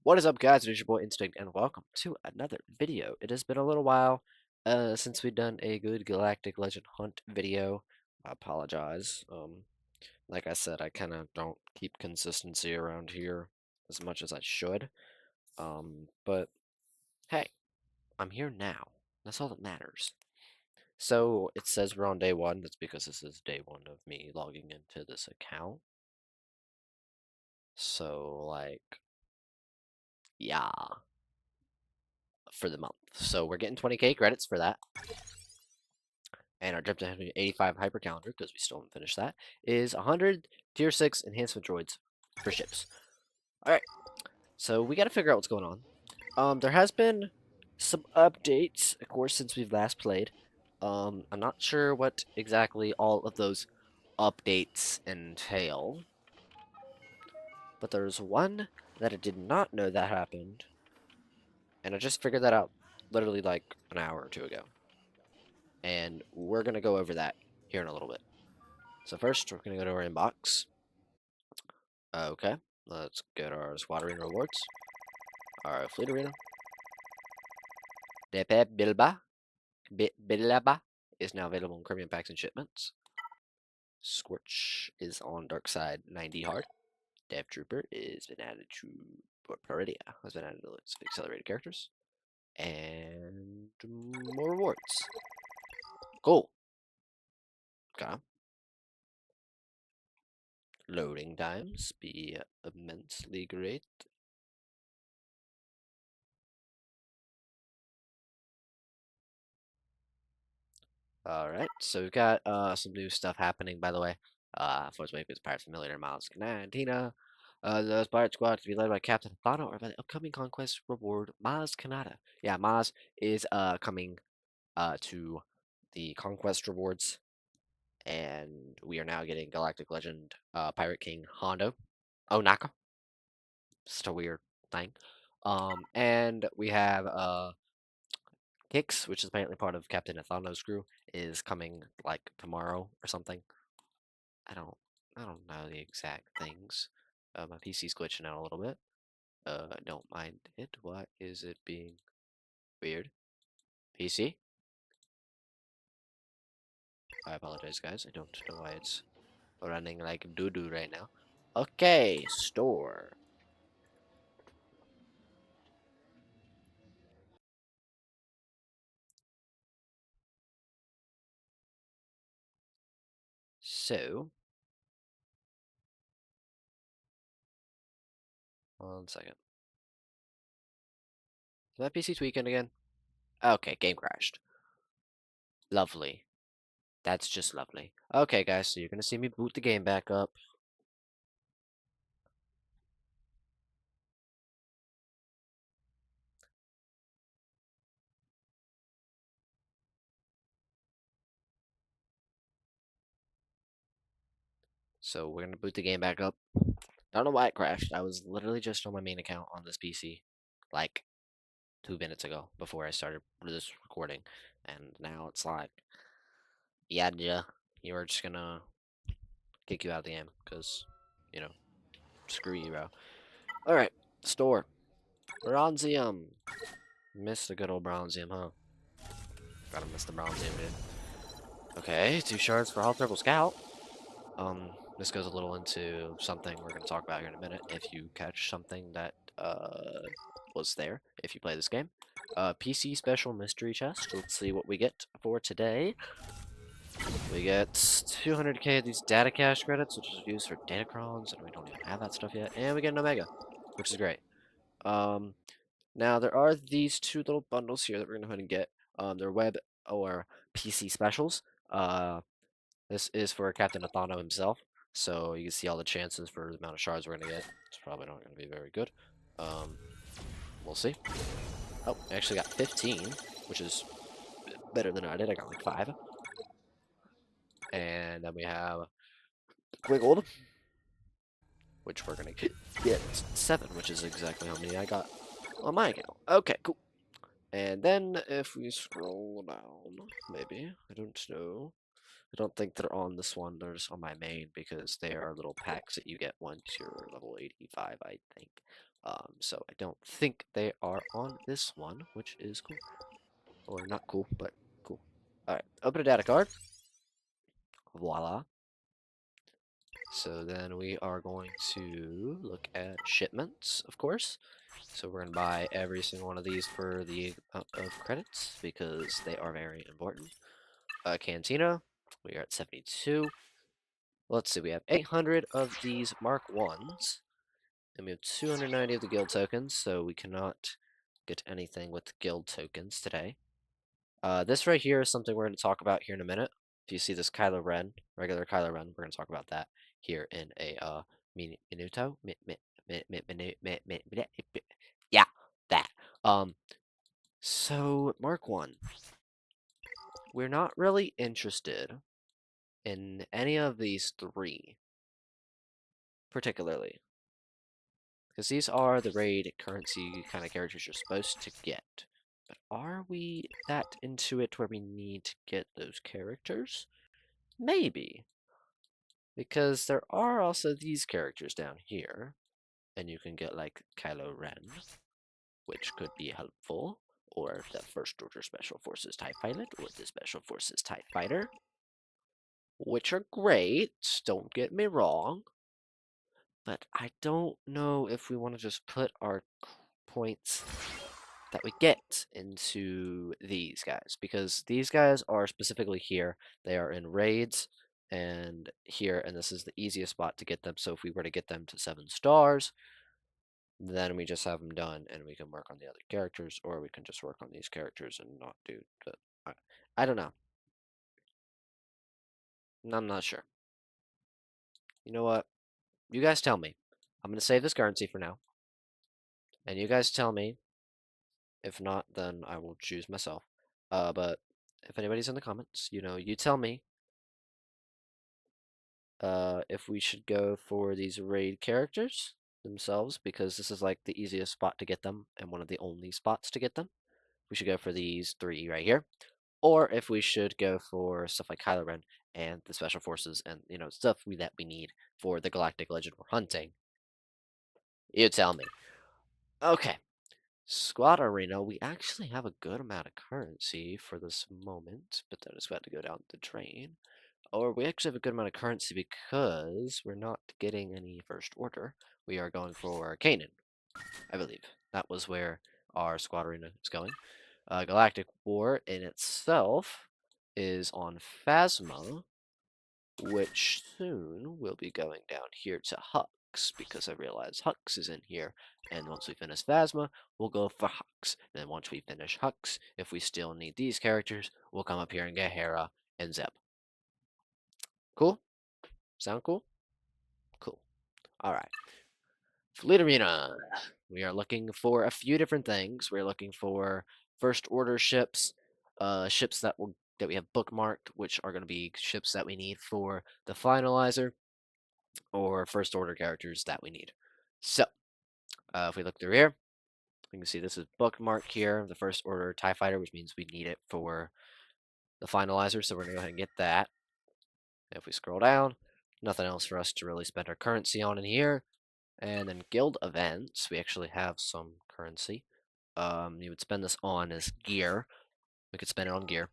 What is up, guys? It is your boy Instinct, and welcome to another video. It has been a little while since we've done a good Galactic Legend Hunt video. I apologize. Like I said, I kind of don't keep consistency around here as much as I should. But hey, I'm here now. That's all that matters. So it says we're on day one. That's because this is day one of me logging into this account. So like, yeah, for the month. So we're getting 20k credits for that. And our jump to 85 hyper calendar, because we still haven't finished that, is 100 tier 6 enhancement droids for ships. Alright, so we gotta figure out what's going on. There has been some updates, of course, since we've last played. I'm not sure what exactly all of those updates entail, but there's one that I did not know that happened, and I just figured that out literally like an hour or two ago. And we're gonna go over that here in a little bit. So first, we're gonna go to our inbox. Okay, let's get our squad arena rewards. Our fleet arena. Depe Bilaba is now available in premium packs and shipments. Scorch is on dark side 90 hard. Dev Trooper is been added to Peridia has been added to its accelerated characters. And more rewards. Cool. Okay. Loading times be immensely great. Alright, so we've got some new stuff happening, by the way. Force Wave is Pirate Familiar, Miles Cantina. The Pirate Squad to be led by Captain Thano or by the upcoming Conquest Reward, Maz Kanata. Yeah, Maz is coming to the Conquest Rewards, and we are now getting Galactic Legend Pirate King Hondo. Onaka. Just a weird thing. And we have Hicks, which is apparently part of Captain Athano's crew, is coming like tomorrow or something. I don't I don't know the exact things. My PC's glitching out a little bit. Don't mind it. Why is it being weird? PC? I apologize, guys. I don't know why it's running like doo-doo right now. Okay, store. So, one second. Is my PC tweaking again? Okay, game crashed. Lovely. That's just lovely. Okay, guys, so you're gonna see me boot the game back up. So we're gonna boot the game back up. Don't know why it crashed. I was literally just on my main account on this PC, like 2 minutes ago before I started this recording, and now it's like, yeah, you are just gonna kick you out of the game because, you know, screw you, bro. All right, store bronzium. Missed the good old bronzium, huh? Gotta miss the bronzium, dude. Okay, 2 shards for Hall Turbo Scout. This goes a little into something we're gonna talk about here in a minute. If you catch something that was there, if you play this game. PC Special Mystery Chest. Let's see what we get for today. We get 200k of these data cache credits, which is used for datacrons, and we don't even have that stuff yet. And we get an Omega, which is great. Now there are these two little bundles here that we're gonna go ahead and get. They're web or PC specials. This is for Captain Athano himself, so you can see all the chances for the amount of shards we're gonna get. It's probably not gonna be very good. We'll see. Oh, I actually got 15, which is better than I did. I got like 5. And then we have Wiggled, which we're gonna get 7, which is exactly how many I got on my account. Okay, cool. And then if we scroll down, maybe, I don't know. I don't think they're on this one. They're just on my main because they are little packs that you get once you're level 85, I think. So I don't think they are on this one, which is cool. Or not cool, but cool. Alright, open a data card. Voila. So then we are going to look at shipments, of course. So we're going to buy every single one of these for the amount of credits because they are very important. Cantina, we are at 72. Let's see, we have 800 of these Mark 1s. And we have 290 of the guild tokens, so we cannot get anything with guild tokens today. This right here is something we're going to talk about here in a minute. If you see this Kylo Ren, regular Kylo Ren, we're going to talk about that here in a minuto. Yeah, that. So Mark 1. We're not really interested in any of these three, particularly. Because these are the raid currency kind of characters you're supposed to get. But are we that into it where we need to get those characters? Maybe. Because there are also these characters down here. And you can get like Kylo Ren, which could be helpful. Or the First Order Special Forces TIE Pilot, or the Special Forces TIE Fighter. Which are great, don't get me wrong. But I don't know if we want to just put our points that we get into these guys, because these guys are specifically here. They are in raids and here, and this is the easiest spot to get them. So if we were to get them to 7 stars, then we just have them done and we can work on the other characters, or we can just work on these characters and not do the I don't know. I'm not sure. You know what? You guys tell me. I'm going to save this currency for now. And you guys tell me. If not, then I will choose myself. But if anybody's in the comments, you tell me if we should go for these raid characters themselves, because this is like the easiest spot to get them and one of the only spots to get them. We should go for these 3 right here. Or if we should go for stuff like Kylo Ren and the special forces and, stuff that we need for the Galactic Legend we're hunting. You tell me. Okay. Squad Arena, we actually have a good amount of currency for this moment, but that is about to go down the drain. Or we actually have a good amount of currency because we're not getting any First Order. We are going for Kanan, I believe. That was where our Squad Arena is going. Galactic War in itself is on Phasma, which soon will be going down here to Hux, because I realize Hux is in here, and once we finish Phasma, we'll go for Hux. Then once we finish Hux, if we still need these characters, we'll come up here and get Hera and Zeb. Cool? Sound cool? Cool. Alright. Fleet Arena. We are looking for a few different things. We're looking for First Order ships, ships that we have bookmarked, which are going to be ships that we need for the finalizer, or First Order characters that we need. So, if we look through here, we can see this is bookmarked here, the First Order TIE Fighter, which means we need it for the finalizer, so we're going to go ahead and get that. If we scroll down, nothing else for us to really spend our currency on in here. And then guild events, we actually have some currency. You would spend this on as gear. We could spend it on gear.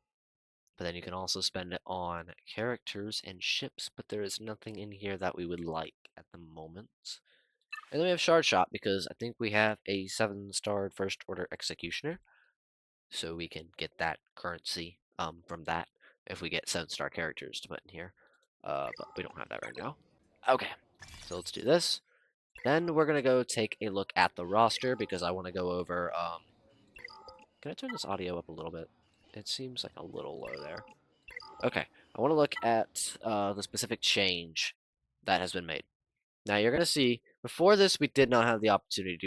But then you can also spend it on characters and ships, but there is nothing in here that we would like at the moment. And then we have Shard Shop, because I think we have a 7-star First Order Executioner. So we can get that currency from that if we get 7-star characters to put in here. But we don't have that right now. Okay, so let's do this. Then we're going to go take a look at the roster, because I want to go over, can I turn this audio up a little bit? It seems like a little low there. Okay, I want to look at the specific change that has been made. Now you're going to see, before this we did not have the opportunity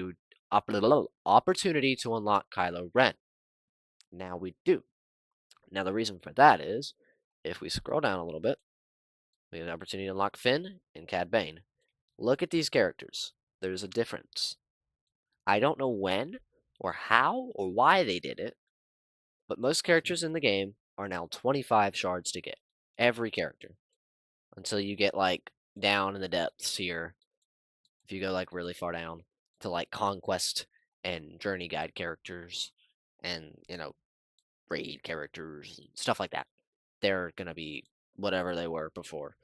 to unlock Kylo Ren. Now we do. Now the reason for that is, if we scroll down a little bit, we have an opportunity to unlock Finn and Cad Bane. Look at these characters. There's a difference. I don't know when, or how, or why they did it, but most characters in the game are now 25 shards to get. Every character. Until you get, like, down in the depths here. If you go, like, really far down. to like conquest and journey guide characters and, raid characters and stuff like that. They're gonna be whatever they were before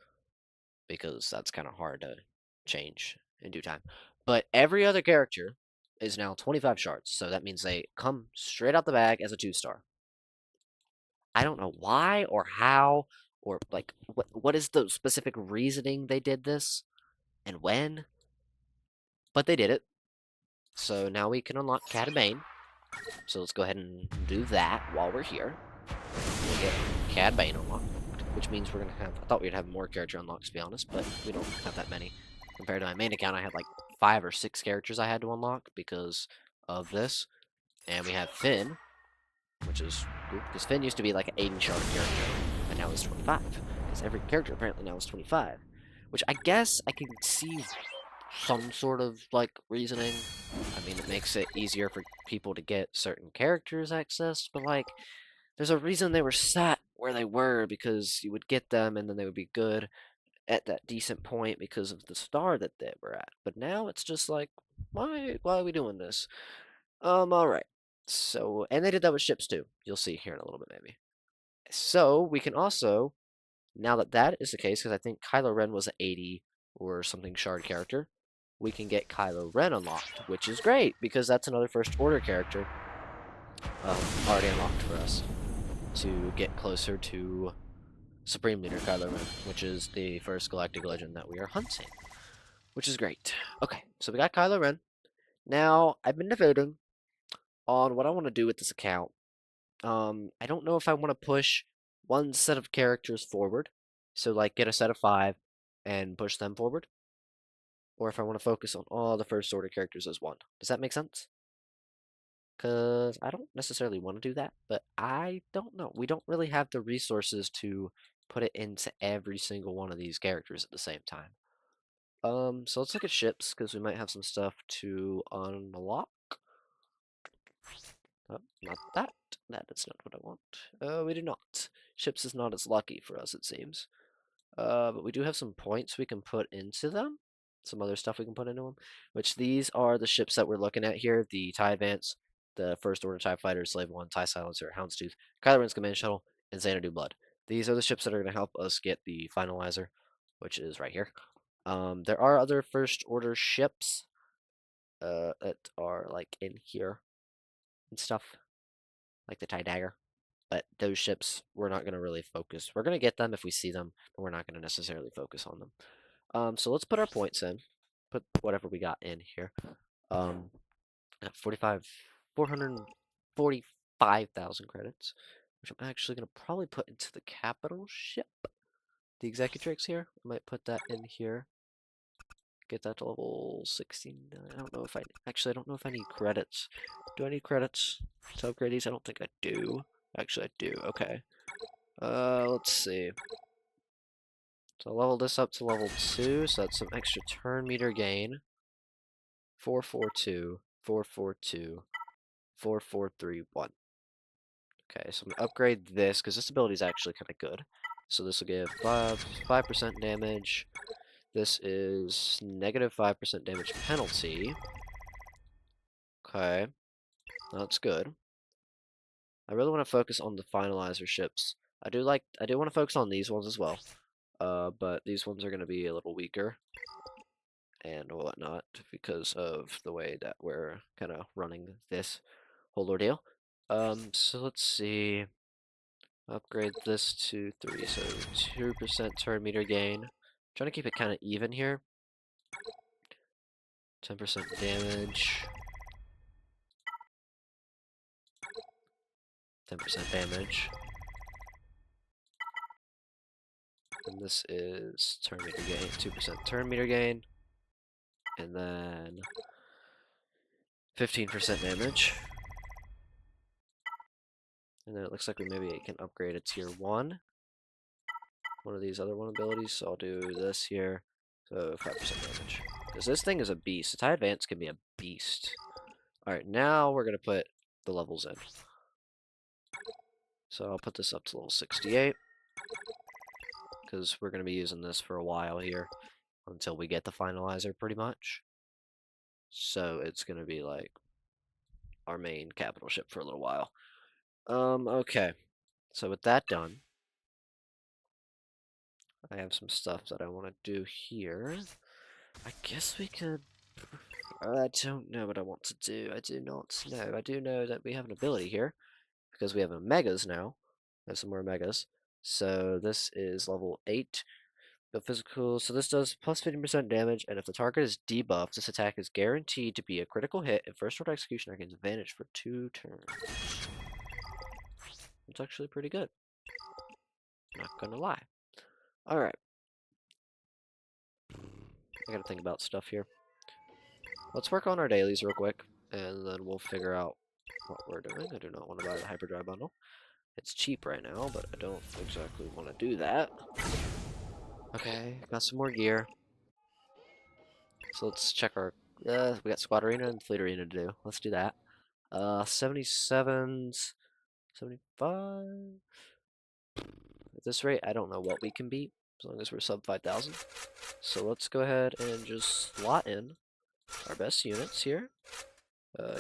because that's kind of hard to change in due time. But every other character is now 25 shards, so that means they come straight out the bag as a 2-star. I don't know why or how or like what is the specific reasoning they did this and when, but they did it. So now we can unlock Cat and Bane. So let's go ahead and do that while we're here. We'll get Cad Bane unlocked, which means we're gonna have. I thought we'd have more character unlocks, to be honest, but we don't have that many. Compared to my main account, I had like 5 or 6 characters I had to unlock because of this. And we have Finn, which is cool, because Finn used to be like an 80 shard character, and now he's 25. Because every character apparently now is 25. Which I guess I can see some sort of like reasoning. I mean, it makes it easier for people to get certain characters access, but like, there's a reason they were sat where they were because you would get them and then they would be good at that decent point because of the star that they were at. But now it's just like, why are we doing this? All right. So, and they did that with ships too. You'll see here in a little bit maybe. So we can also, now that that is the case, because I think Kylo Ren was an 80 or something shard character, we can get Kylo Ren unlocked, which is great because that's another First Order character already unlocked for us to get closer to Supreme Leader Kylo Ren, which is the first Galactic Legend that we are hunting, which is great. Okay, so we got Kylo Ren. Now, I've been debating on what I want to do with this account. I don't know if I want to push one set of characters forward, so like get a set of 5 and push them forward, or if I want to focus on all the First Order characters as one. Does that make sense? Because I don't necessarily want to do that, but I don't know. We don't really have the resources to put it into every single one of these characters at the same time. So let's look at ships, because we might have some stuff to unlock. Oh, not that. That is not what I want. We do not. Ships is not as lucky for us, it seems. But we do have some points we can put into them. Some other stuff we can put into them. Which these are the ships that we're looking at here. The TIE Advance, the First Order TIE Fighter, Slave 1, TIE Silencer, Houndstooth, Kylo Ren's Command Shuttle, and Xanadu Blood. These are the ships that are going to help us get the Finalizer, which is right here. There are other First Order ships that are like in here and stuff, like the TIE Dagger. But those ships, we're not going to really focus. We're going to get them if we see them, but we're not going to necessarily focus on them. So let's put our points in. Put whatever we got in here. At 445,000 credits, which I'm actually going to probably put into the capital ship. The Executrix here. I might put that in here. Get that to level 69. I don't know if I don't know if I need credits. Do I need credits to upgrade these? I don't think I do. Actually, I do. Okay. Let's see. So I'll level this up to level 2, so that's some extra turn meter gain. 442, 442, 4431. Okay, so I'm gonna upgrade this because this ability is actually kind of good. So this will give 5% damage. This is negative 5% damage penalty. Okay, that's good. I really want to focus on the finalizer ships. I do want to focus on these ones as well. But these ones are going to be a little weaker and whatnot because of the way that we're kind of running this whole ordeal. So let's see. Upgrade this to 3, so 2% turn meter gain. Trying to keep it kind of even here. 10% damage. 10% damage. And this is turn meter gain, 2% turn meter gain. And then 15% damage. And then it looks like we maybe can upgrade a tier 1. One of these other one abilities, so I'll do this here. So 5% damage. Because this thing is a beast. The TIE Advance can be a beast. Alright, now we're going to put the levels in. So I'll put this up to level 68. Because we're going to be using this for a while here. Until we get the finalizer, pretty much. So it's gonna be like our main capital ship for a little while. Okay. So with that done, I have some stuff that I want to do here. I guess we could. I don't know what I want to do. I do not know. I do know that we have an ability here because we have a megas now. I have some more megas. So this is level 8. The physical. So this does plus 15% damage, and if the target is debuffed, this attack is guaranteed to be a critical hit. And first order executioner gains advantage for 2 turns. It's actually pretty good. Not gonna lie. Alright. I gotta think about stuff here. Let's work on our dailies real quick, and then we'll figure out what we're doing. I do not want to buy the hyperdrive bundle. It's cheap right now, but I don't exactly want to do that. Okay, got some more gear. So let's check our... we got squad arena and fleet arena to do. Let's do that. 77s... 75... At this rate, I don't know what we can beat, as long as we're sub 5,000. So let's go ahead and just slot in our best units here.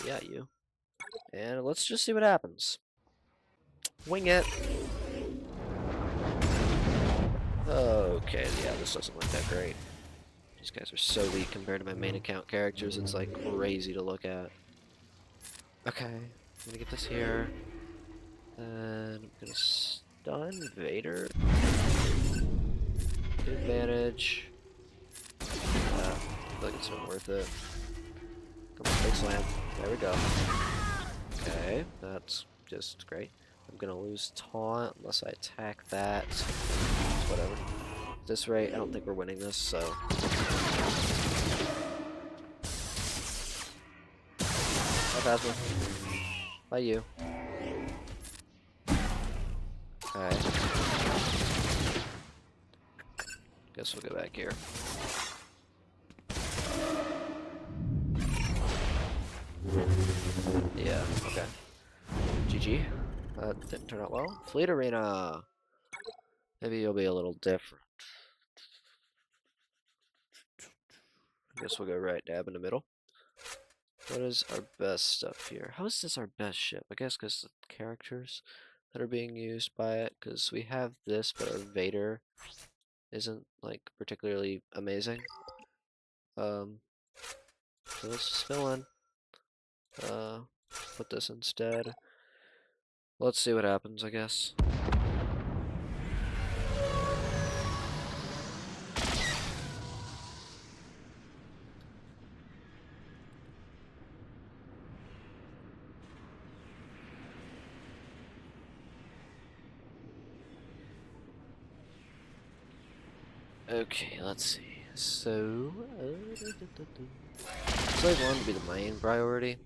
Yeah, you. And let's just see what happens. Wing it. Okay, yeah, this doesn't look that great. These guys are so weak compared to my main account characters, it's like crazy to look at. Okay, I'm gonna get this here. And I'm gonna stun Vader. Good advantage. I feel like it's not worth it. Come on, big slam. There we go. Okay, that's just great. I'm gonna lose taunt unless I attack that. Whatever. At this rate, I don't think we're winning this, so. Bye, Phasma. Bye, you. Okay. Guess we'll go back here. Yeah, okay. GG. That didn't turn out well. Fleet arena. Maybe you'll be a little different. I guess we'll go right dab in the middle. What is our best stuff here? How is this our best ship? I guess because the characters that are being used by it. Because we have this, but our Vader isn't like particularly amazing. So let's just fill in. Put this instead. Let's see what happens, I guess. Okay, let's see. So, Slave 1 would be the main priority.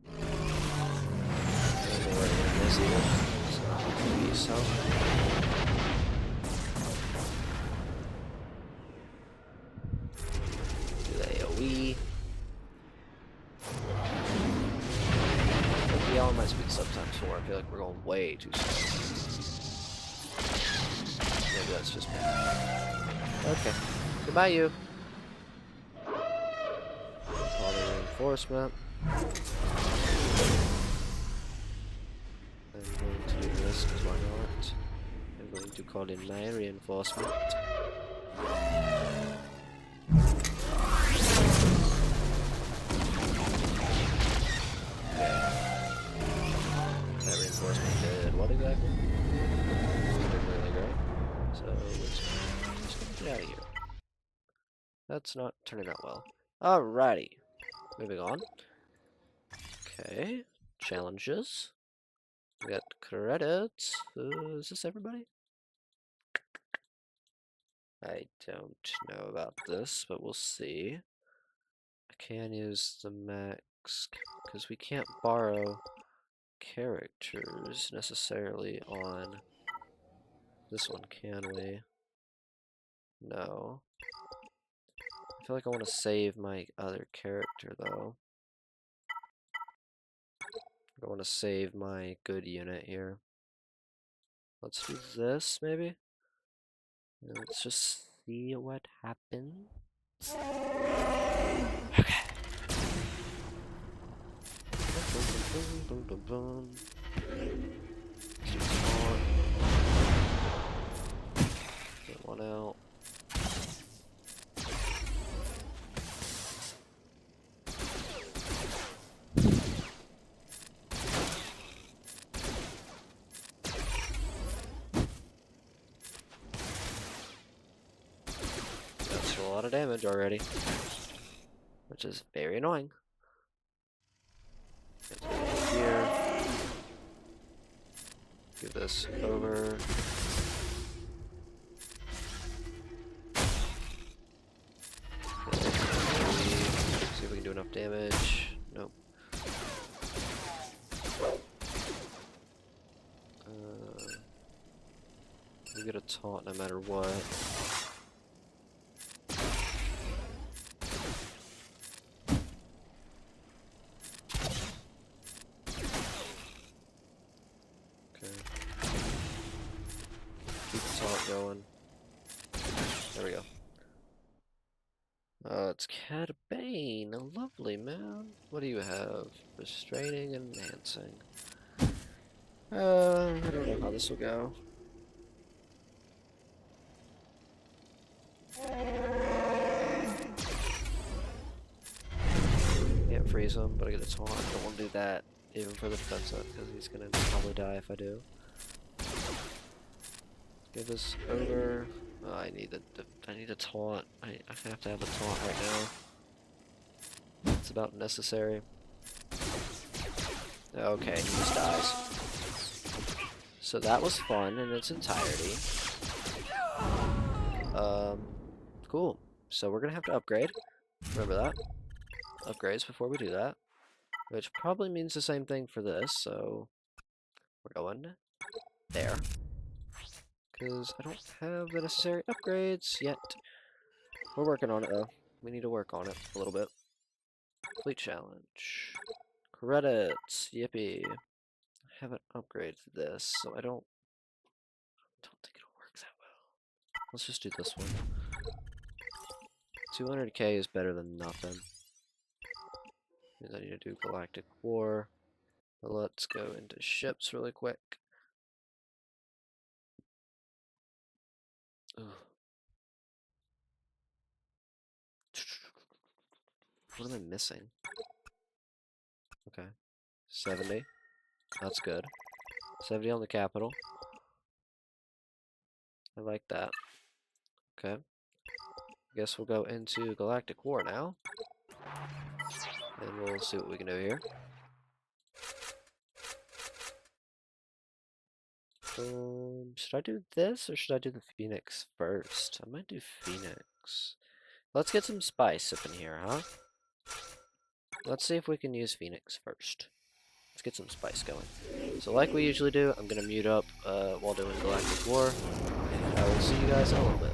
I don't know where it is either. It's not going to be so. Do the AoE. The all might speed sometimes 4. I feel like we're going way too slow. Maybe that's just me. Okay. Goodbye, you. Call the reinforcement. I'm going to do this because why not? I'm going to call in my reinforcement. Okay. That reinforcement did what exactly? Did really great. So let's just get out of here. That's not turning out well. Alrighty. Moving on. Okay. Challenges. We got credits. Is this everybody? I don't know about this, but we'll see. I can use the max because we can't borrow characters necessarily on this one, can we? No. I feel like I want to save my other character though. I want to save my good unit here. Let's do this maybe. And let's just see what happens. Okay. boom, boom. Let's do taunt. Get one out. That's a lot of damage already, which is very annoying. Let's go here. Give this over. See if we can do enough damage. Nope. We get a taunt no matter what. Okay. Keep the taunt going. There we go. It's Cad Bane. Lovely, man. What do you have? Restraining and enhancing. I don't know how this will go. Can't freeze him, but I get a taunt. I don't want to do that, even for the defense up, because he's gonna probably die if I do. Give this over. Oh, I need a taunt. I have to have a taunt right now. It's about necessary. Okay, he just dies. So that was fun in its entirety. Cool. So we're gonna have to upgrade. Remember that. Upgrades before we do that. Which probably means the same thing for this, so we're going there. Because I don't have the necessary upgrades yet. We're working on it though. We need to work on it a little bit. Fleet challenge. Credits. Yippee. I haven't upgraded this, so I don't think it'll work that well. Let's just do this one. 200k is better than nothing. Means I need to do Galactic War. But let's go into ships really quick. Ugh. What am I missing? Okay. 70. That's good. 70 on the capital. I like that. Okay. Guess we'll go into Galactic War now. And we'll see what we can do here. Should I do this or should I do the Phoenix first? I might do Phoenix. Let's get some spice up in here, huh? Let's see if we can use Phoenix first. Let's get some spice going. So like we usually do, I'm going to mute up while doing Galactic War. And I will see you guys in a little bit.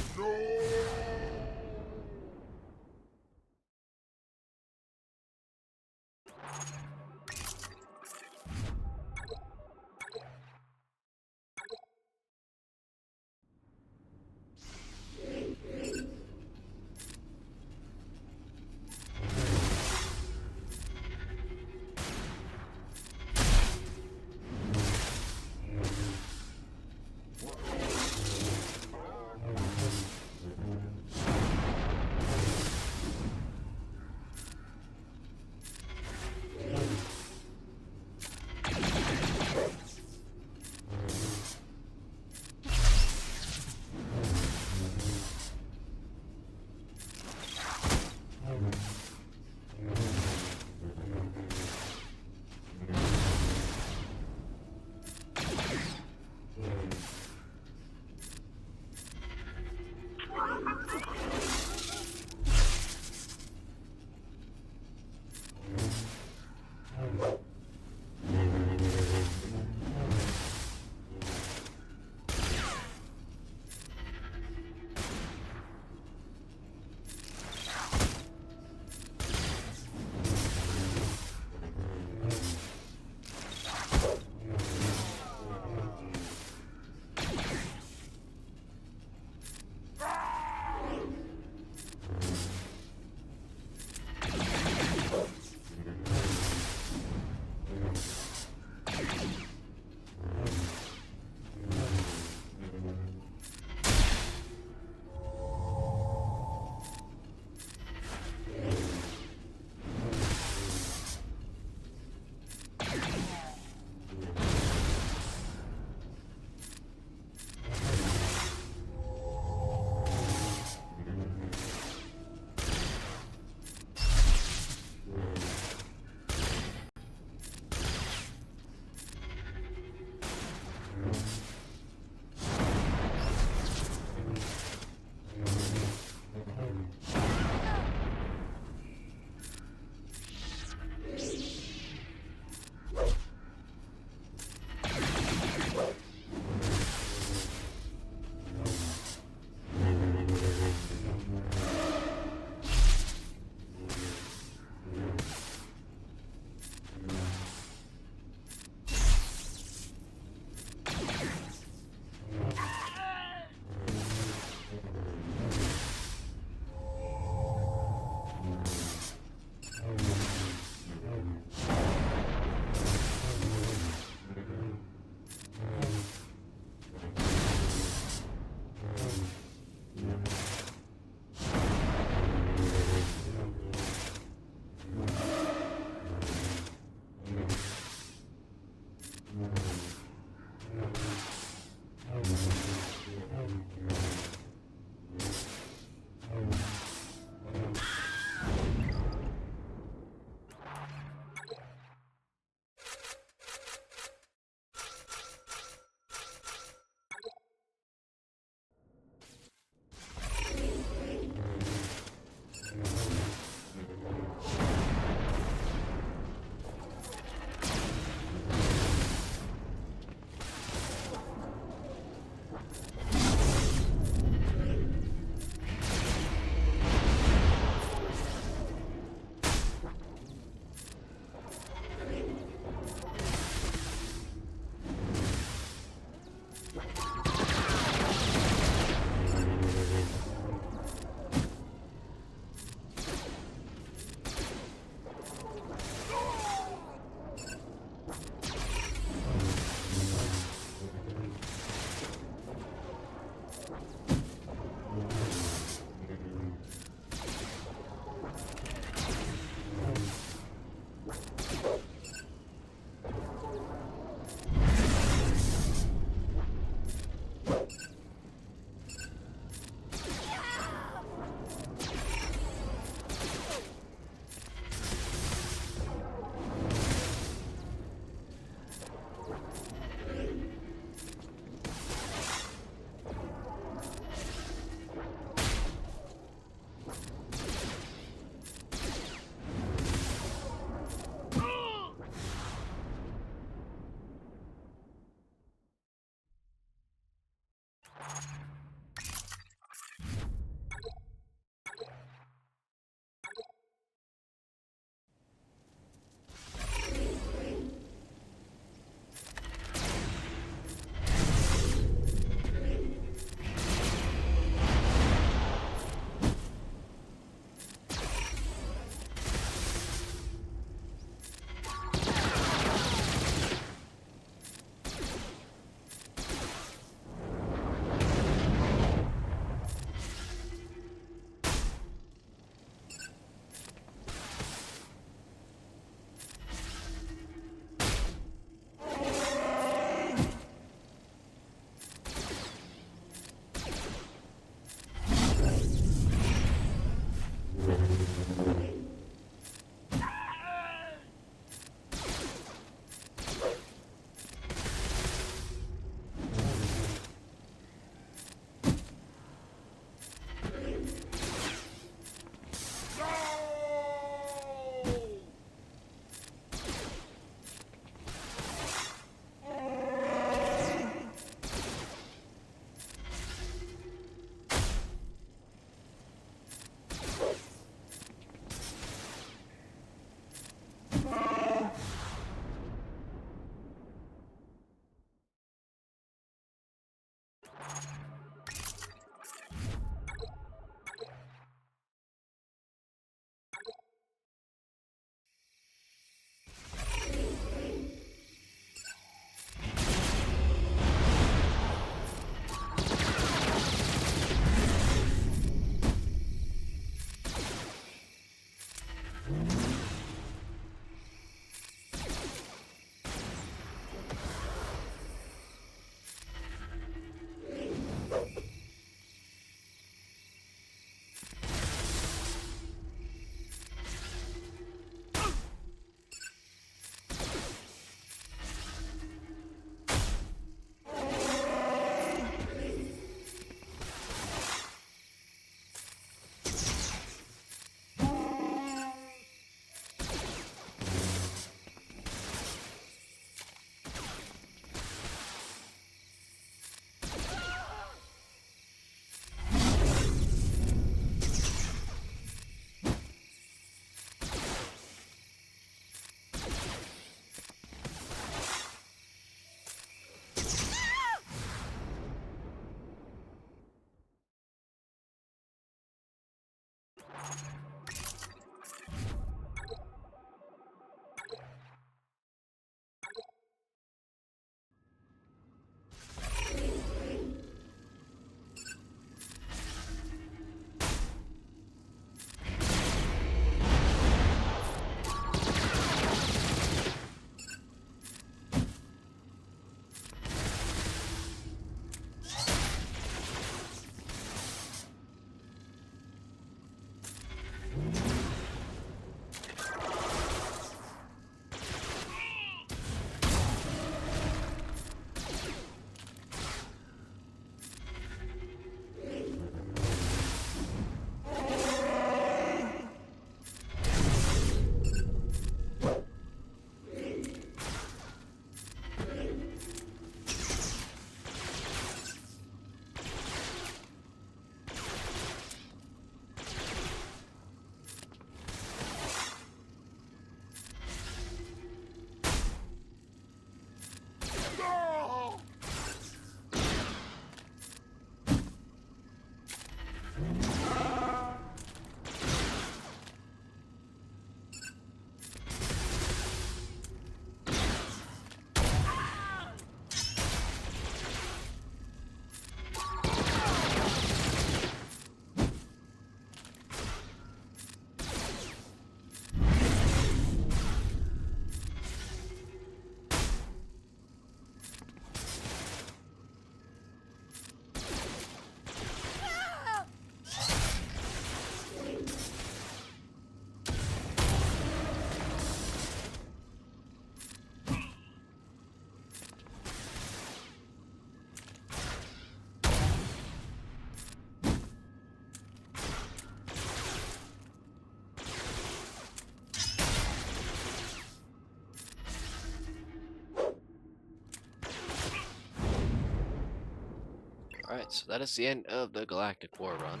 Alright, so that is the end of the Galactic War run.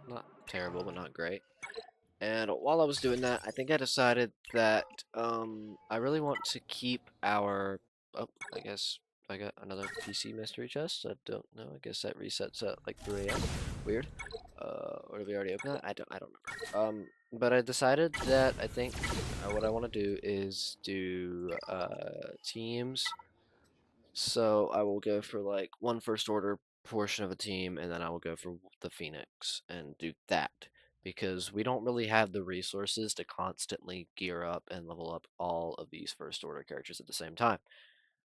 Not terrible, but not great. And while I was doing that, I think I decided that I really want to keep our... Oh, I guess I got another PC mystery chest. I don't know. I guess that resets at like 3 a.m. Weird. Or did we already open that? I don't remember. But I decided that I think what I want to do is do teams. So I will go for like one first order portion of a team, and then I will go for the Phoenix and do that because we don't really have the resources to constantly gear up and level up all of these first order characters at the same time.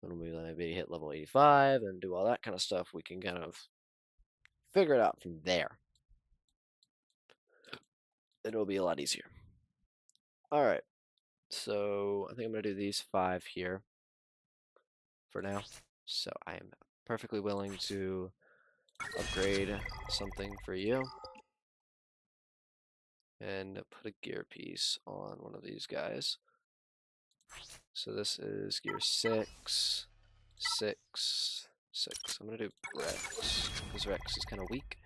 When we maybe hit level 85 and do all that kind of stuff, we can kind of figure it out from there. It'll be a lot easier. All right, so I think I'm gonna do these 5 here for now. So I am perfectly willing to upgrade something for you and put a gear piece on one of these guys. So this is gear 6, 6, 6. I'm gonna do Rex because Rex is kind of weak.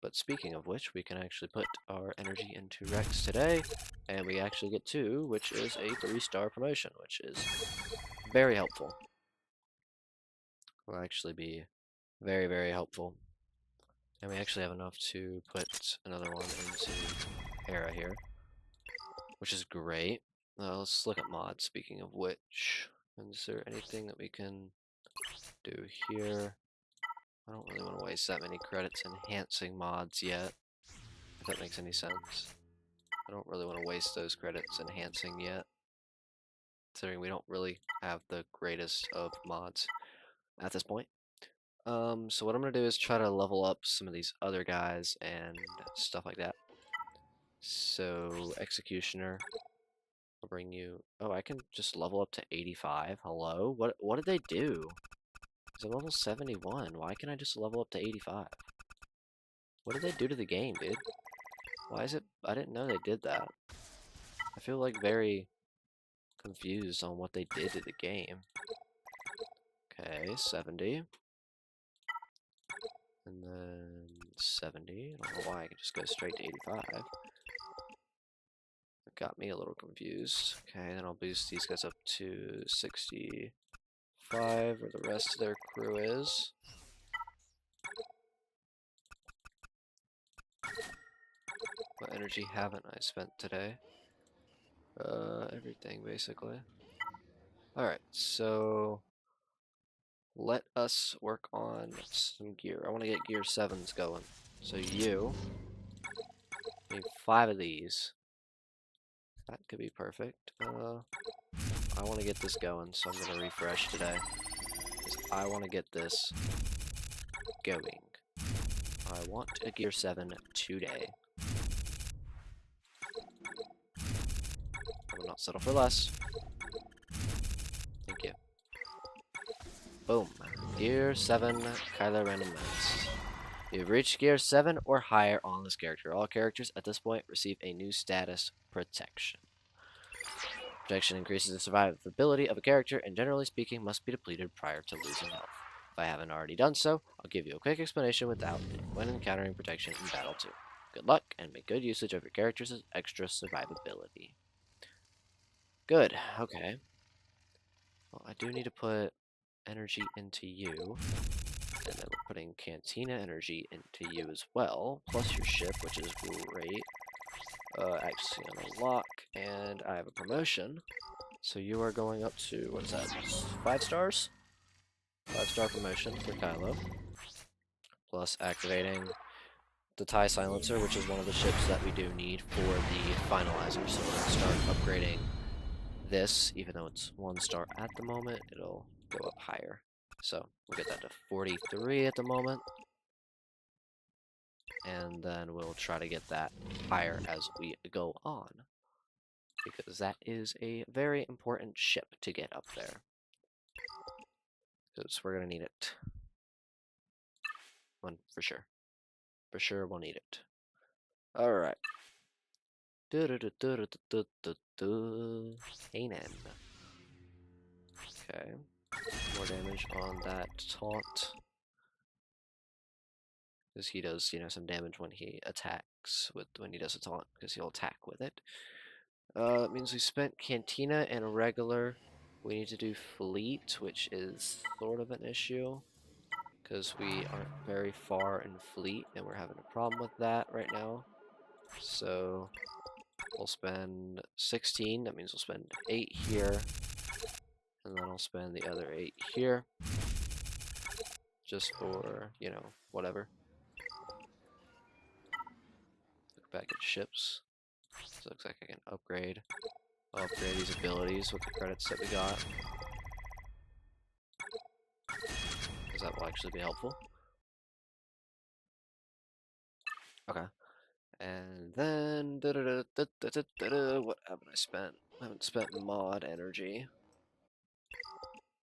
But speaking of which, we can actually put our energy into Rex today, and we actually get 2, which is a 3-star promotion, which is very helpful. Will actually be very, very helpful. And we actually have enough to put another one into Hera here, which is great. Let's look at mods, speaking of which. Is there anything that we can do here? I don't really want to waste that many credits enhancing mods yet, if that makes any sense. I don't really want to waste those credits enhancing yet, considering we don't really have the greatest of mods at this point. So what I'm going to do is try to level up some of these other guys and stuff like that. So, Executioner, I'll bring you... Oh, I can just level up to 85. Hello? What did they do? Because I'm level 71. Why can't I just level up to 85? What did they do to the game, dude? Why is it... I didn't know they did that. I feel like very confused on what they did to the game. Okay, 70. And then 70. I don't know why I can just go straight to 85. It got me a little confused. Okay, then I'll boost these guys up to 65, where the rest of their crew is. What energy haven't I spent today? Everything, basically. Alright, so... let us work on some gear. I want to get gear 7s going. So you need 5 of these. That could be perfect. I want to get this going, so I'm going to refresh today. Because I want to get this going. I want a gear 7 today. I will not settle for less. Thank you. Boom. Gear 7, Kylo Random Menace. You've reached Gear 7 or higher on this character. All characters at this point receive a new status, Protection. Protection increases the survivability of a character and generally speaking must be depleted prior to losing health. If I haven't already done so, I'll give you a quick explanation when encountering Protection in battle 2. Good luck and make good usage of your character's extra survivability. Good, okay. Well, I do need to put energy into you. And then we're putting Cantina energy into you as well, plus your ship, which is great. Actually, on a lock, and I have a promotion. So you are going up to, what is that, 5 stars? 5-star promotion for Kylo. Plus activating the TIE Silencer, which is one of the ships that we do need for the Finalizer. So we're going to start upgrading this, even though it's 1 star at the moment, it'll go up higher. So we'll get that to 43 at the moment. And then we'll try to get that higher as we go on. Because that is a very important ship to get up there. Because we're going to need it. One, for sure. For sure we'll need it. Alright. Kanan. Okay. More damage on that taunt. because he does, some damage when he attacks when he does a taunt, because he'll attack with it. That means we spent Cantina and regular. We need to do Fleet, which is sort of an issue, because we aren't very far in Fleet, and we're having a problem with that right now. So we'll spend 16. That means we'll spend 8 here, and then I'll spend the other 8 here, just for, whatever. Look back at ships. So it looks like I can upgrade these abilities with the credits that we got, because that will actually be helpful. Okay. And then, what haven't I spent? I haven't spent mod energy.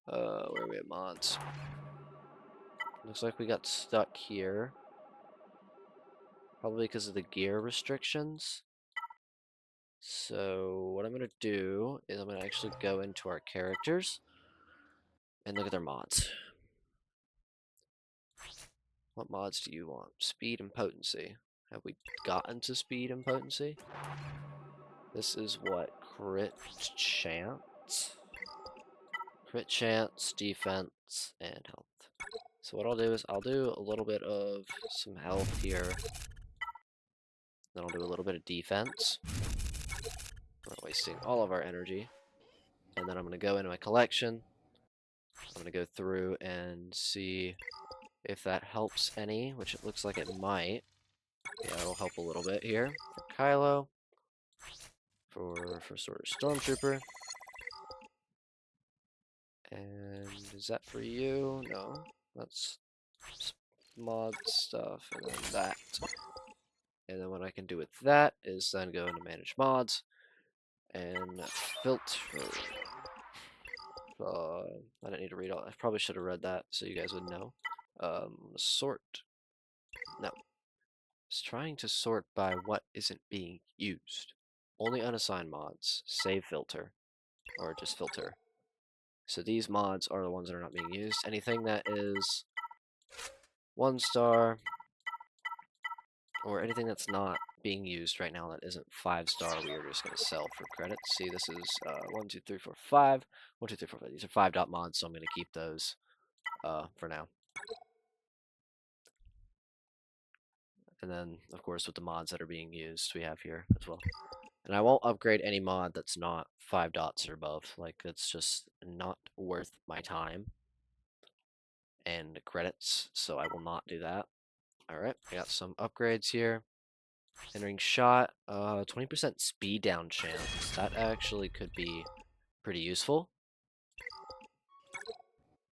Where are we at mods? Looks like we got stuck here. Probably because of the gear restrictions. So what I'm going to do is I'm going to actually go into our characters and look at their mods. What mods do you want? Speed and potency. Have we gotten to speed and potency? This is what? Crit chance? Crit chance, defense, and health. So what I'll do is I'll do a little bit of some health here. Then I'll do a little bit of defense. We're not wasting all of our energy. And then I'm going to go into my collection. I'm going to go through and see if that helps any, which it looks like it might. Yeah, it'll help a little bit here. For Kylo. For sort of Stormtrooper. And is that for you? No. That's mod stuff, and then that. And then what I can do with that is then go into manage mods and filter. I didn't need to read all. I probably should have read that so you guys would know. Sort. No. It's trying to sort by what isn't being used. Only unassigned mods. Save filter. Or just filter. So these mods are the ones that are not being used. Anything that is 1 star, or anything that's not being used right now that isn't 5-star, we are just going to sell for credits. See, this is 1, 2, 3, 4, 5. 1, 2, 3, 4, 5. These are 5-dot mods, so I'm going to keep those for now. And then, of course, with the mods that are being used, we have here as well. And I won't upgrade any mod that's not 5 dots or above. Like, it's just not worth my time and credits, so I will not do that. Alright, I got some upgrades here. Entering shot, 20% speed down chance. That actually could be pretty useful.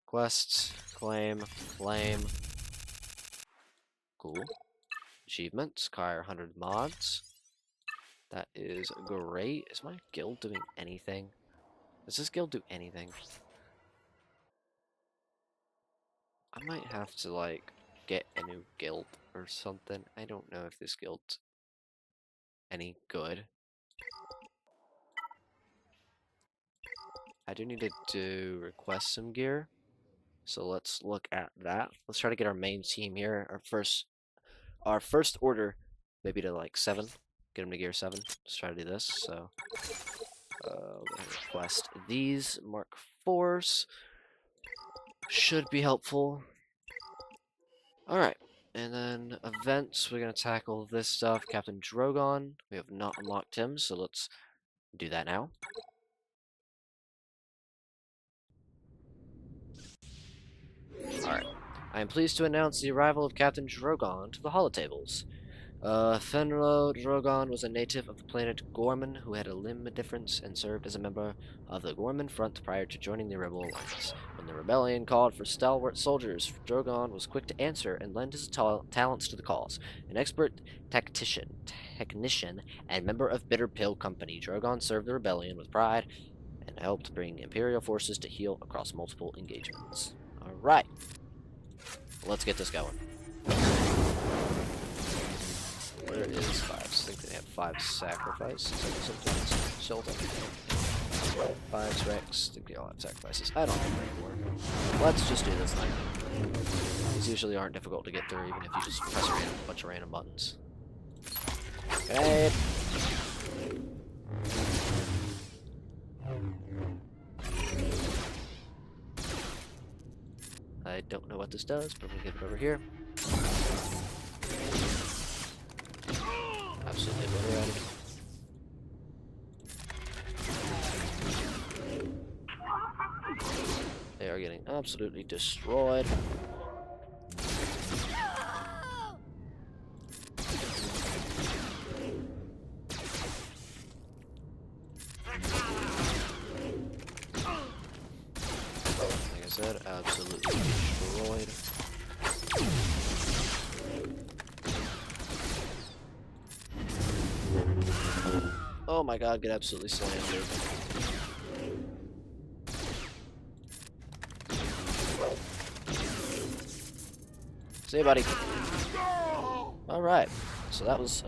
Quests, claim, flame. Cool. Achievements, acquire 100 mods. That is great. Is my guild doing anything? Does this guild do anything? I might have to, like, get a new guild or something. I don't know if this guild's any good. I do need to request some gear. So let's look at that. Let's try to get our main team here. Our first order, maybe to like 7. Get them to gear 7. Let's try to do this. So we're gonna request these Mark 4s. Should be helpful. Alright. And then events, we're gonna tackle this stuff. Captain Drogon. We have not unlocked him, so let's do that now. Alright. I am pleased to announce the arrival of Captain Drogon to the holotables. Fenro Drogon was a native of the planet Gorman who had a limb difference and served as a member of the Gorman Front prior to joining the Rebel Alliance. When the rebellion called for stalwart soldiers, Drogon was quick to answer and lend his talents to the cause. An expert technician, and member of Bitter Pill Company, Drogon served the rebellion with pride and helped bring Imperial forces to heel across multiple engagements. Alright, let's get this going. Where is 5? I think they have 5 sacrifices or something. 5 Rex. I think they all have sacrifices. I don't know anymore. Let's just do this thing. These usually aren't difficult to get through, even if you just press a bunch of random buttons. Okay. I don't know what this does, but we'll get it over here. Absolutely obliterated. They are getting absolutely destroyed. Like I said, absolutely destroyed. Oh my god, get absolutely slammed, dude. See you, buddy. Alright, so that was,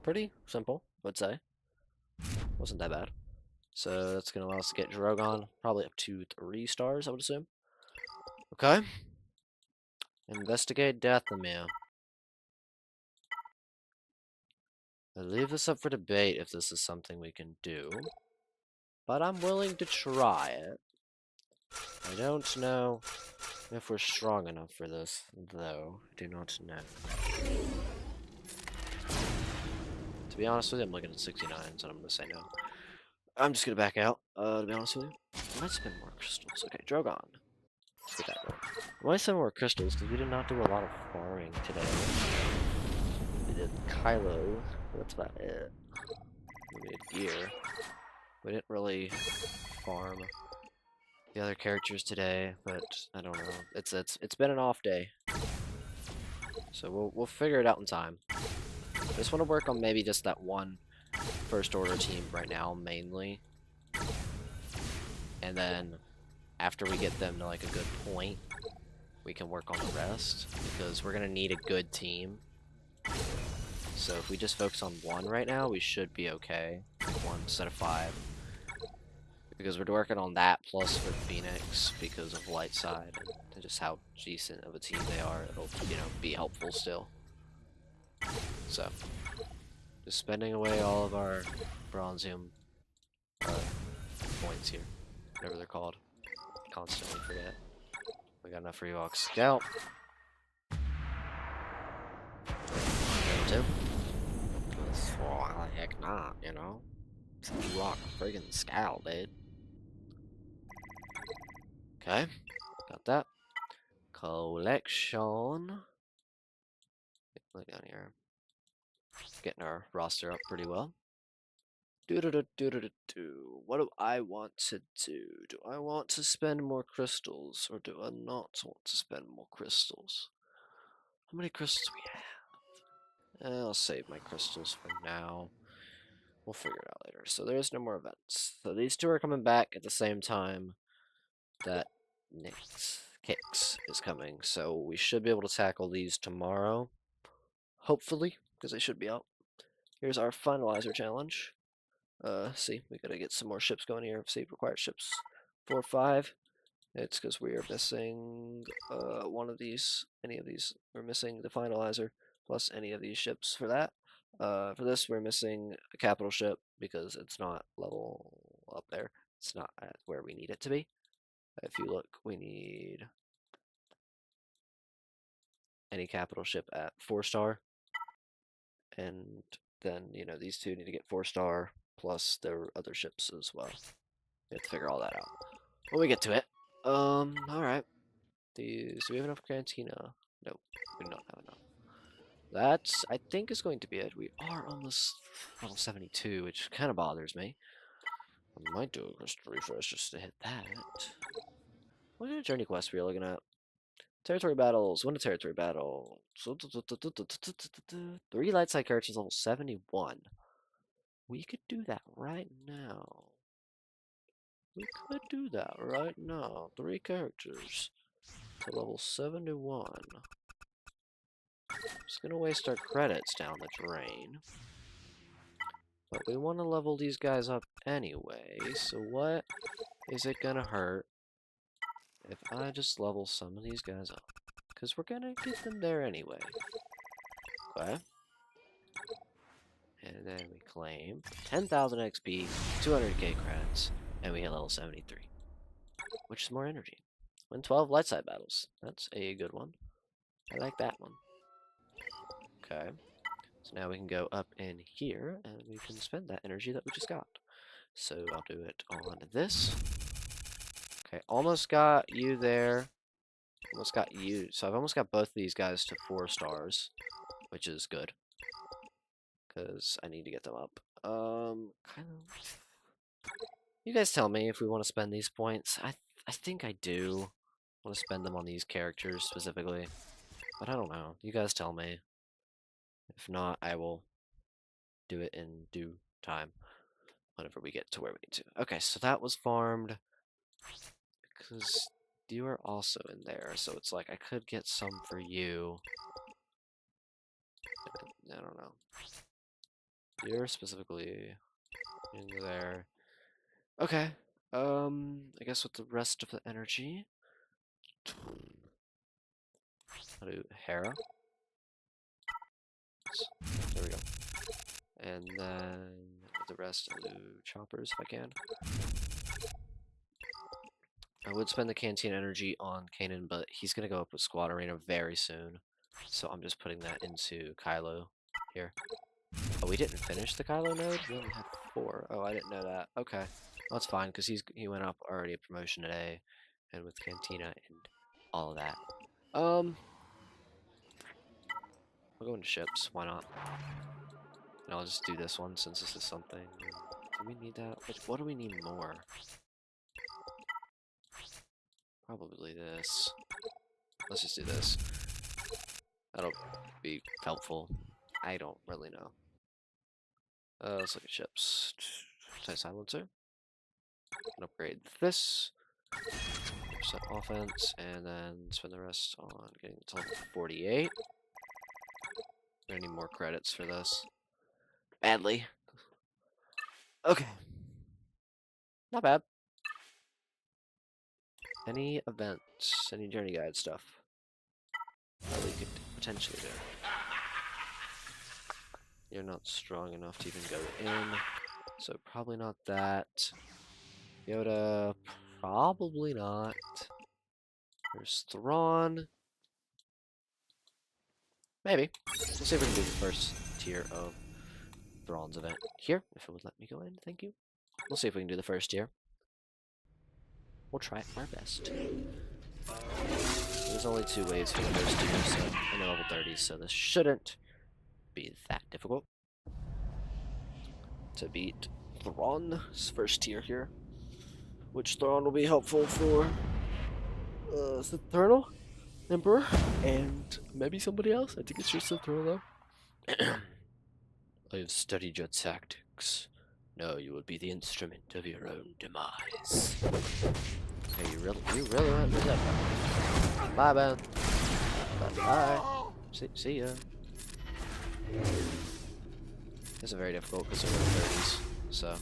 pretty simple, I would say. Wasn't that bad. So that's gonna allow us to get Drogon, probably up to 3 stars, I would assume. Okay. Investigate Dathomir. I leave this up for debate if this is something we can do, but I'm willing to try it. I don't know if we're strong enough for this, though. I do not know. To be honest with you, I'm looking at 69s, and I'm gonna say no. I'm just gonna back out, to be honest with you. I might spend more crystals. Okay, Drogon. Let's get that going. I might spend more crystals, because we did not do a lot of farming today. We did Kylo, but that's about it. We did gear. We didn't really farm the other characters today, but I don't know. It's been an off day. So we'll figure it out in time. I just want to work on maybe just that one first order team right now, mainly. And then after we get them to like a good point, we can work on the rest, because we're gonna need a good team. So if we just focus on one right now, we should be okay. 1 instead of 5. Because we're working on that plus with Phoenix because of light side and just how decent of a team they are. It'll, you know, be helpful still. So, just spending away all of our Bronzium points here, whatever they're called. Constantly forget. We got enough for Ewok Scout. Too. Why the heck not, you know? It's a Ewok friggin' Scout, dude. Okay, got that. Collection. Look down here. Getting our roster up pretty well. What do I want to do? Do I want to spend more crystals, or do I not want to spend more crystals? How many crystals do we have? I'll save my crystals for now. We'll figure it out later. So there's no more events. So these two are coming back at the same time that Kix is coming. So we should be able to tackle these tomorrow. Hopefully, because they should be out. Here's our finalizer challenge. See, we gotta get some more ships going here. See, required ships 4 or 5. It's because we are missing one of these, any of these. We're missing the finalizer plus any of these ships for that. For this, we're missing a capital ship because it's not level up there. It's not at where we need it to be. If you look, we need any capital ship at 4-star. And then, you know, these two need to get 4-star plus their other ships as well. We have to figure all that out when we get to it. Alright. Do we have enough Cantina? Nope, we do not have enough. That's, I think, is going to be it. We are almost level 72, which kind of bothers me. I might do a crystal refresh just to hit that. What kind of journey quest are we looking at? Territory battles. Win a territory battle. 3 light side characters level 71. We could do that right now. We could do that right now. 3 characters to level 71. Just gonna waste our credits down the drain. But we want to level these guys up anyway, so what is it gonna hurt if I just level some of these guys up, because we're gonna get them there anyway. Okay. And then we claim 10,000 XP, 200k credits, and we hit level 73, which is more energy. Win 12 light side battles. That's a good one. I like that one. Okay. So now we can go up in here, and we can spend that energy that we just got. So I'll do it on this. Okay, almost got you there. Almost got you. So I've almost got both of these guys to 4 stars, which is good. Because I need to get them up. Kind of. You guys tell me if we want to spend these points. I think I do want to spend them on these characters specifically. But I don't know. You guys tell me. If not, I will do it in due time. Whenever we get to where we need to. Okay, so that was farmed. Because you are also in there. So it's like I could get some for you. I don't know. You're specifically in there. Okay. I guess with the rest of the energy, I'll do Hera. There we go. And then with the rest, I'll do choppers if I can. I would spend the canteen energy on Kanan, but he's gonna go up with Squad Arena very soon. So I'm just putting that into Kylo here. Oh, we didn't finish the Kylo node? We only had 4. Oh, I didn't know that. Okay. Well, that's fine, because he went up already a promotion today, and with Cantina and all of that. We'll go into ships. Why not? And I'll just do this one, since this is something. Do we need that? What do we need more? Probably this. Let's just do this. That'll be helpful. I don't really know. Let's look at ships. Tie silencer. Can upgrade this. 100% offense, and then spend the rest on getting to level 48. We're gonna need more credits for this. Badly. Okay. Not bad. Any events, any journey guide stuff that we could potentially do. You're not strong enough to even go in, so probably not that. Yoda, probably not. There's Thrawn. Maybe. We'll see if we can do the first tier of Thrawn's event here, if it would let me go in, thank you. We'll see if we can do the first tier. We'll try our best. There's only 2 waves for the first tier, so and they're level 30, so this shouldn't be that difficult to beat Thrawn's first tier here. Which Thrawn will be helpful for Sith Eternal Emperor and maybe somebody else. I think it's just Sith Eternal though. I have studied your tactics. Now you will be the instrument of your own demise. Hey, you really went with that. Bye, man. Bye. See ya. This is very difficult because they're in the 30s, so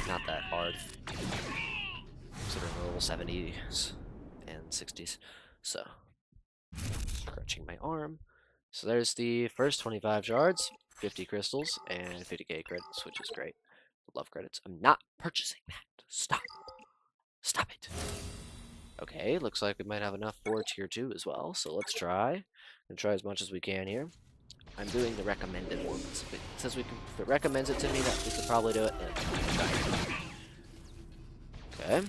not that hard. Considering we're level 70s and 60s, so stretching my arm. So there's the first 25 shards, 50 crystals, and 50k credits, which is great. Love credits. I'm not purchasing that. Stop. Stop it. Okay, looks like we might have enough for tier 2 as well, so let's try. And try as much as we can here. I'm doing the recommended ones. If it says we can, if it recommends it to me, that we could probably do it. Okay.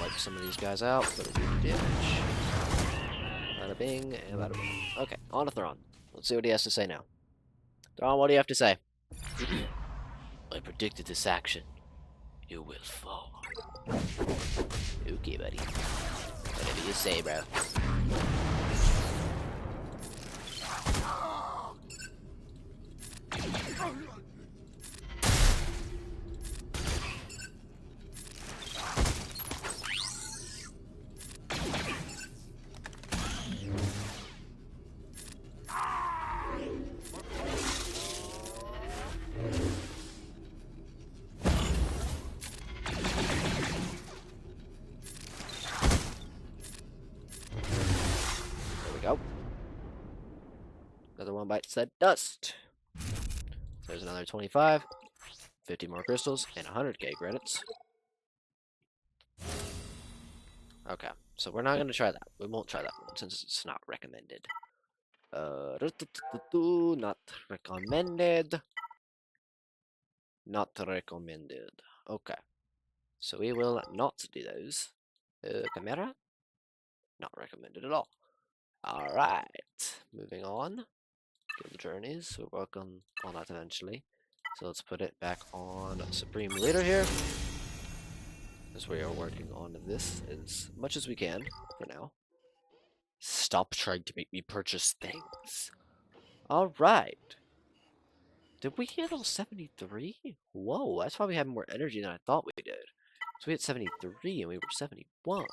Wipe some of these guys out, but it'll do damage. Bada bing, and bada bing. Okay, on to Thrawn. Let's see what he has to say now. Thrawn, what do you have to say? I predicted this action. You will fall. Okay, buddy. Whatever you say, bro. go. Another one bites that dust. There's another 25, 50 more crystals, and 100k credits. Okay, so we're not going to try that. We won't try that one since it's not recommended. Not recommended. Not recommended. Okay, so we will not do those. Camera? Not recommended at all. Alright, moving on. Guild journeys, we'll work on that eventually. So let's put it back on Supreme Leader here. As we are working on this as much as we can for now. Stop trying to make me purchase things. Alright. Did we hit all 73? Whoa, that's why we had more energy than I thought we did. So we hit 73 and we were 71.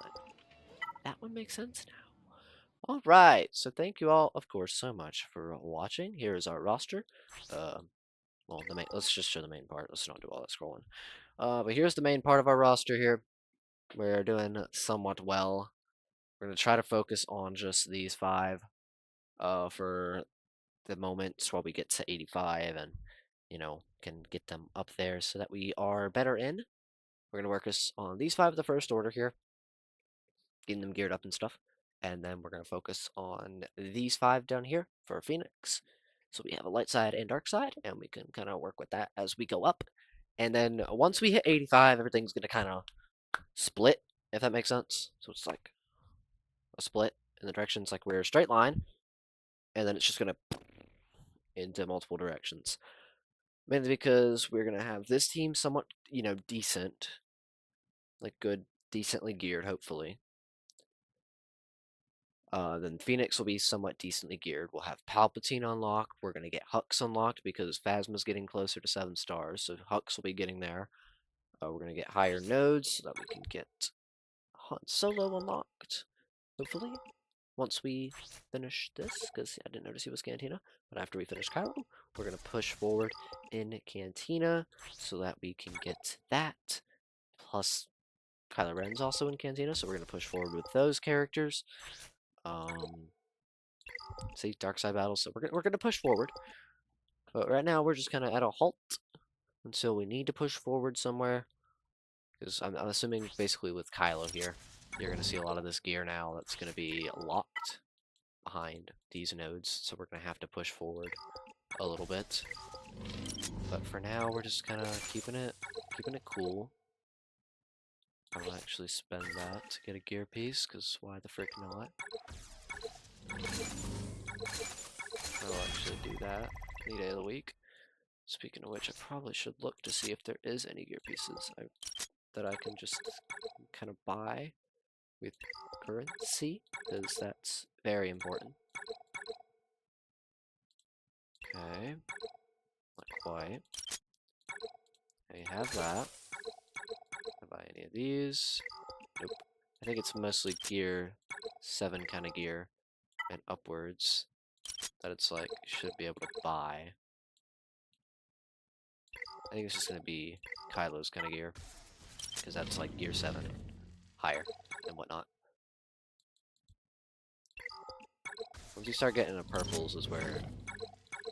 That one makes sense now. Alright, so thank you all, of course, so much for watching. Here is our roster. Well, let's just show the main part. Let's not do all that scrolling. But here's the main part of our roster here. We're doing somewhat well. We're going to try to focus on just these 5 for the moment while we get to 85 and, you know, can get them up there so that we are better in. We're going to work us on these 5 of the first order here, getting them geared up and stuff. And then we're going to focus on these 5 down here for Phoenix. So we have a light side and dark side, and we can kind of work with that as we go up. And then once we hit 85, everything's going to kind of split, if that makes sense. So it's like a split in the directions, like we're a straight line, and then it's just going to into multiple directions. Mainly because we're going to have this team somewhat, you know, decent, like good, decently geared, hopefully. Then Phoenix will be somewhat decently geared. We'll have Palpatine unlocked. We're going to get Hux unlocked because Phasma's getting closer to 7 stars, so Hux will be getting there. We're going to get higher nodes so that we can get Han Solo unlocked, hopefully, once we finish this, because I didn't notice he was Cantina. But after we finish Kylo, we're going to push forward in Cantina so that we can get that. Plus, Kylo Ren's also in Cantina, so we're going to push forward with those characters. See, dark side battles, so we're going to push forward. But right now, we're just kind of at a halt until we need to push forward somewhere. Because I'm assuming, basically, with Kylo here, you're going to see a lot of this gear now that's going to be locked behind these nodes, so we're going to have to push forward a little bit. But for now, we're just kind of keeping it cool. I'll actually spend that to get a gear piece, because why the frick not? I'll actually do that any day of the week. Speaking of which, I probably should look to see if there is any gear pieces that I can just kind of buy with currency, because that's very important. Okay, not quite. I have that. Can I buy any of these? Nope. I think it's mostly gear 7 kind of gear and upwards that it's like you should be able to buy. I think it's just gonna be Kylo's kind of gear, because that's like gear 7 higher and whatnot. Once you start getting into purples is where,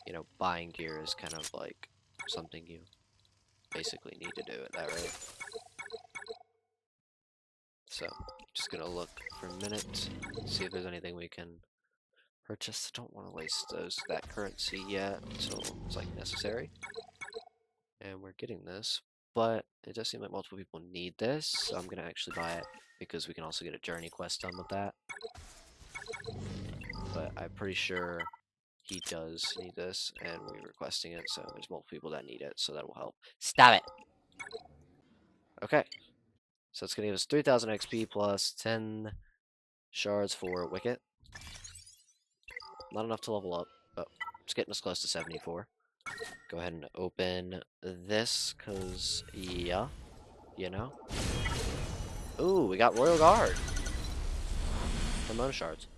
you know, buying gear is kind of like something you basically need to do at that rate. So, just gonna look for a minute, see if there's anything we can purchase. Don't want to waste that currency yet until it's like necessary. And we're getting this, but it does seem like multiple people need this, so I'm gonna actually buy it because we can also get a journey quest done with that. But I'm pretty sure he does need this, and we're requesting it, so there's multiple people that need it, so that will help. Stop it! Okay. So it's going to give us 3,000 XP plus 10 shards for Wicket. Not enough to level up, but it's getting us close to 74. Go ahead and open this, because, yeah, you know. Ooh, we got Royal Guard. Promoter shards.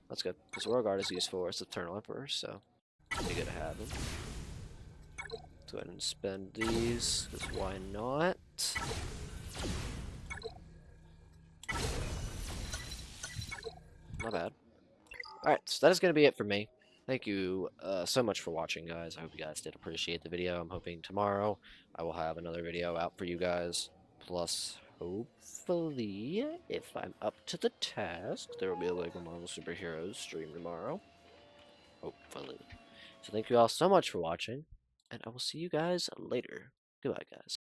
That's good, because Royal Guard is useful as Eternal Emperor, so it'd be good to have them. Let's go ahead and spend these, because why not? Not bad. Alright, so that is going to be it for me. Thank you so much for watching, guys. I hope you guys did appreciate the video. I'm hoping tomorrow I will have another video out for you guys. Plus, hopefully, if I'm up to the task, there will be a LEGO Marvel Superheroes stream tomorrow. Hopefully. So thank you all so much for watching, and I will see you guys later. Goodbye, guys.